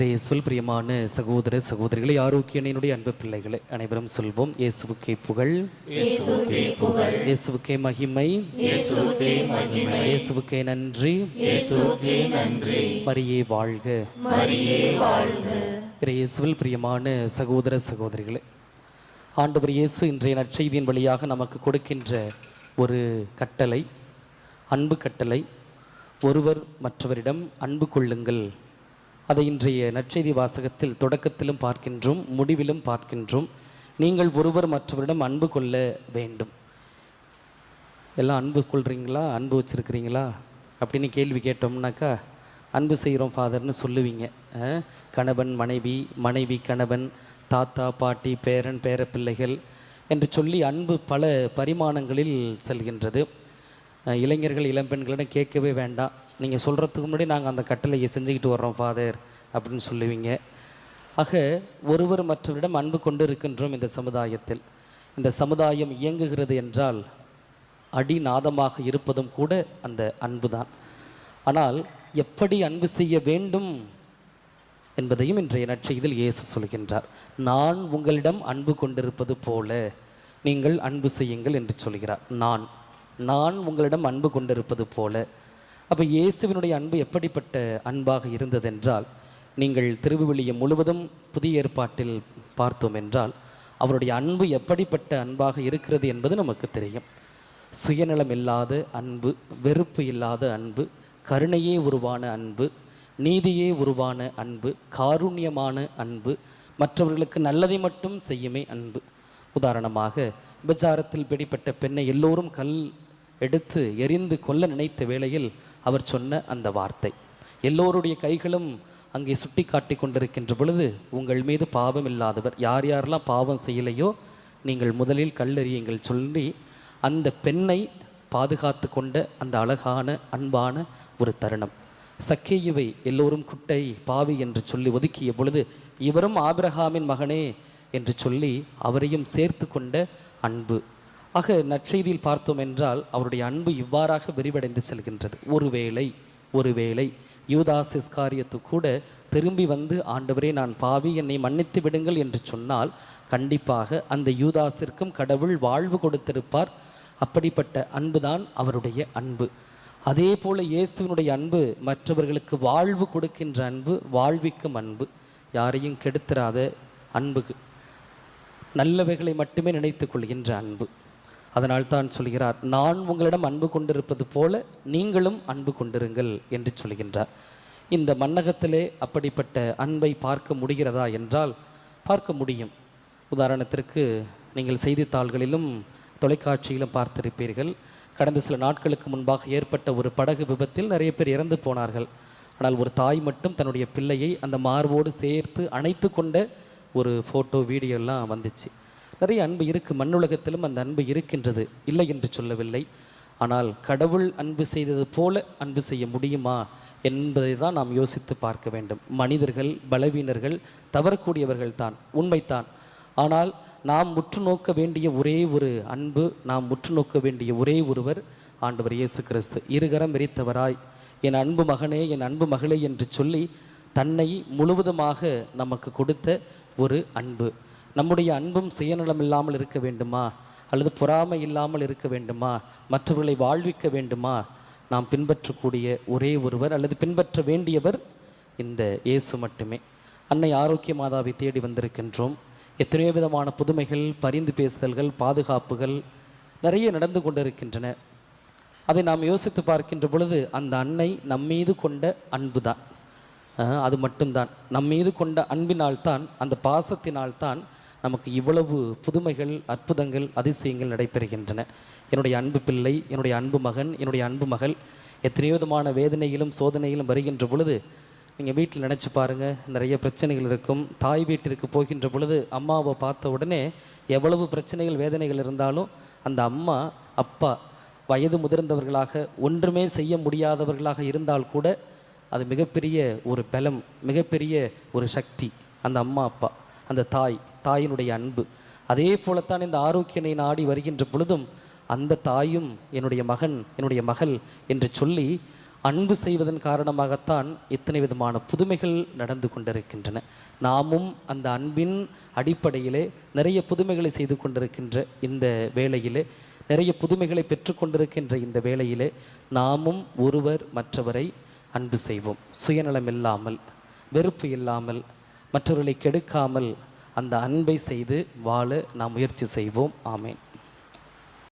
இயேசுவில் பிரியமான சகோதர சகோதரிகளை, ஆரோக்கியனுடைய அன்பு பிள்ளைகளை அனைவரும் சொல்வோம். இயேசுவுக்கே புகழ், இயேசுவுக்கே மகிமை, இயேசுவுக்கே நன்றி, மரியே வாழ்க. இயேசுவில் பிரியமான சகோதர சகோதரிகளை, ஆண்டவர் இயேசு இன்றைய நற்செய்தியின் வழியாக நமக்கு கொடுக்கின்ற ஒரு கட்டளை, அன்பு கட்டளை. ஒருவர் மற்றவரிடம் அன்பு கொள்ளுங்கள். அதை இன்றைய நற்செய்தி வாசகத்தில் தொடக்கத்திலும் பார்க்கின்றோம், முடிவிலும் பார்க்கின்றோம். நீங்கள் ஒருவர் மற்றவரிடம் அன்பு கொள்ள வேண்டும். எல்லாம் அன்பு கொள்கிறீங்களா, அன்பு வச்சுருக்கிறீங்களா அப்படின்னு கேள்வி கேட்டோம்னாக்கா அன்பு செய்கிறோம் ஃபாதர்னு சொல்லுவீங்க. கணவன் மனைவி, மனைவி கணவன், தாத்தா பாட்டி, பேரன் பேரப்பிள்ளைகள் என்று சொல்லி அன்பு பல பரிமாணங்களில் செல்கின்றது. இளைஞர்கள் இளம்பெண்களிடம் கேட்கவே வேண்டாம், நீங்கள் சொல்கிறதுக்கு முன்னாடி நாங்கள் அந்த கட்டளையை செஞ்சுக்கிட்டு வர்றோம் ஃபாதர் அப்படின்னு சொல்லுவீங்க. ஆக ஒருவர் மற்றவரிடம் அன்பு கொண்டு இருக்கின்றோம். இந்த சமுதாயத்தில் இந்த சமுதாயம் இயங்குகிறது என்றால் அடிநாதமாக இருப்பதும் கூட அந்த அன்பு தான். ஆனால் எப்படி அன்பு செய்ய வேண்டும் என்பதையும் இன்றைய நற்செய்தியில் இயேசு சொல்கின்றார். நான் உங்களிடம் அன்பு கொண்டிருப்பது போல நீங்கள் அன்பு செய்யுங்கள் என்று சொல்கிறார். நான் உங்களிடம் அன்பு கொண்டிருப்பது போல. அப்போ இயேசுவினுடைய அன்பு எப்படிப்பட்ட அன்பாக இருந்ததென்றால், நீங்கள் திருவிவிலியம் முழுவதும் புதிய ஏற்பாட்டில் பார்த்தோம் என்றால் அவருடைய அன்பு எப்படிப்பட்ட அன்பாக இருக்கிறது என்பது நமக்கு தெரியும். சுயநலம் இல்லாத அன்பு, வெறுப்பு இல்லாத அன்பு, கருணையே உருவான அன்பு, நீதியே உருவான அன்பு, காருண்யமான அன்பு, மற்றவர்களுக்கு நல்லதை மட்டும் செய்யுமே அன்பு. உதாரணமாக, விபச்சாரத்தில் பிடிப்பட்ட பெண்ணை எல்லோரும் கல் எடுத்து எரிந்து கொல்ல நினைத்த வேளையில் அவர் சொன்ன அந்த வார்த்தை, எல்லோருடைய கைகளும் அங்கே சுட்டி காட்டி கொண்டிருக்கின்ற பொழுது, உங்கள் மீது பாவம் இல்லாதவர், யார் யாரெல்லாம் பாவம் செய்யலையோ நீங்கள் முதலில் கல்லெறியுங்கள் சொல்லி அந்த பெண்ணை பாதுகாத்து கொண்ட அந்த அழகான அன்பான ஒரு தருணம். சக்கேயுவை எல்லோரும் குட்டை பாவி என்று சொல்லி ஒதுக்கிய பொழுது, இவரும் ஆபிரகாமின் மகனே என்று சொல்லி அவரையும் சேர்த்து கொண்ட அன்பு. ஆக நற்செய்தியில் பார்த்தோம் என்றால் அவருடைய அன்பு இவ்வாறாக விரிவடைந்து செல்கின்றது. ஒருவேளை யூதாஸ் இஸ்காரியத்து கூட திரும்பி வந்து, ஆண்டவரே நான் பாவி, என்னை மன்னித்து விடுங்கள் என்று சொன்னால் கண்டிப்பாக அந்த யூதாஸிற்கும் கடவுள் வாழ்வு கொடுத்திருப்பார். அப்படிப்பட்ட அன்புதான் அவருடைய அன்பு. அதே போல இயேசுவினுடைய அன்பு மற்றவர்களுக்கு வாழ்வு கொடுக்கின்ற அன்பு, வாழ்விக்கும் அன்பு, யாரையும் கெடுத்திராத அன்பு, நல்லவைகளை மட்டுமே நினைத்து கொள்கின்ற அன்பு. அதனால் தான் சொல்கிறார், நான் உங்களிடம் அன்பு கொண்டிருப்பது போல நீங்களும் அன்பு கொண்டிருங்கள் என்று சொல்கின்றார். இந்த மன்னகத்திலே அப்படிப்பட்ட அன்பை பார்க்க முடிகிறதா என்றால் பார்க்க முடியும். உதாரணத்திற்கு நீங்கள் செய்தித்தாள்களிலும் தொலைக்காட்சியிலும் பார்த்திருப்பீர்கள். கடந்த சில நாட்களுக்கு முன்பாக ஏற்பட்ட ஒரு படகு விபத்தில் நிறைய பேர் இறந்து போனார்கள். ஆனால் ஒரு தாய் மட்டும் தன்னுடைய பிள்ளையை அந்த மார்போடு சேர்த்து அணைத்து கொண்ட ஒரு ஃபோட்டோ, வீடியோ எல்லாம் வந்துச்சு. நிறைய அன்பு இருக்குது, மண்ணுலகத்திலும் அந்த அன்பு இருக்கின்றது, இல்லை என்று சொல்லவில்லை. ஆனால் கடவுள் அன்பு செய்தது போல அன்பு செய்ய முடியுமா என்பதை தான் நாம் யோசித்து பார்க்க வேண்டும். மனிதர்கள் பலவீனர்கள், தவறக்கூடியவர்கள் தான், உண்மைத்தான். ஆனால் நாம் முற்று நோக்க வேண்டிய ஒரே ஒரு அன்பு, நாம் முற்று நோக்க வேண்டிய ஒரே ஒருவர் ஆண்டவர் இயேசு கிறிஸ்து. இருகரம் விரித்தவராய் என் அன்பு மகனே, என் அன்பு மகளே என்று சொல்லி தன்னை முழுவதுமாக நமக்கு கொடுத்த ஒரு அன்பு. நம்முடைய அன்பும் சுயநலம் இல்லாமல் இருக்க வேண்டுமா, அல்லது பொறாமை இல்லாமல் இருக்க வேண்டுமா, மற்றவர்களை வாழ்விக்க வேண்டுமா? நாம் பின்பற்றக்கூடிய ஒரே ஒருவர் அல்லது பின்பற்ற வேண்டியவர் இந்த இயேசு மட்டுமே. அன்னை ஆரோக்கிய மாதாவை தேடி வந்திருக்கின்றோம். எத்தனையோ விதமான புதுமைகள், பரிந்து பேசுதல்கள், பாதுகாப்புகள் நிறைய நடந்து கொண்டிருக்கின்றன. அதை நாம் யோசித்து பார்க்கின்ற பொழுது அந்த அன்னை நம்மீது கொண்ட அன்பு தான், அது மட்டும்தான். நம்மீது கொண்ட அன்பினால்தான், அந்த பாசத்தினால்தான் நமக்கு இவ்வளவு புதுமைகள், அற்புதங்கள், அதிசயங்கள் நடைபெறுகின்றன. என்னுடைய அன்பு பிள்ளை, என்னுடைய அன்பு மகன், என்னுடைய அன்பு மகள் எத்தனையோ விதமான வேதனையிலும் சோதனையிலும் வருகின்ற பொழுது நீங்கள் வீட்டில் நினச்சி பாருங்கள், நிறைய பிரச்சனைகள் இருக்கும். தாய் வீட்டிற்கு போகின்ற பொழுது அம்மாவை பார்த்த உடனே எவ்வளவு பிரச்சனைகள் வேதனைகள் இருந்தாலும் அந்த அம்மா அப்பா வயது முதிர்ந்தவர்களாக, ஒன்றுமே செய்ய முடியாதவர்களாக இருந்தால் கூட அது மிகப்பெரிய ஒரு பலம், மிகப்பெரிய ஒரு சக்தி. அந்த அம்மா அப்பா, அந்த தாயினுடைய அன்பு. அதே போலத்தான் இந்த ஆரோக்கியனை நாடி வருகின்ற பொழுதும் அந்த தாயும் என்னுடைய மகன், என்னுடைய மகள் என்று சொல்லி அன்பு செய்வதன் காரணமாகத்தான் இத்தனை விதமான புதுமைகள் நடந்து கொண்டிருக்கின்றன. நாமும் அந்த அன்பின் அடிப்படையிலே நிறைய புதுமைகளை செய்து கொண்டிருக்கின்ற இந்த வேளையிலே, நிறைய புதுமைகளை பெற்றுக்கொண்டிருக்கின்ற இந்த வேளையிலே நாமும் ஒருவர் மற்றவரை அன்பு செய்வோம். சுயநலம் இல்லாமல், வெறுப்பு இல்லாமல், மற்றவர்களை கெடுக்காமல் அந்த அன்பை செய்து வாழ நாம் முயற்சி செய்வோம். ஆமேன்.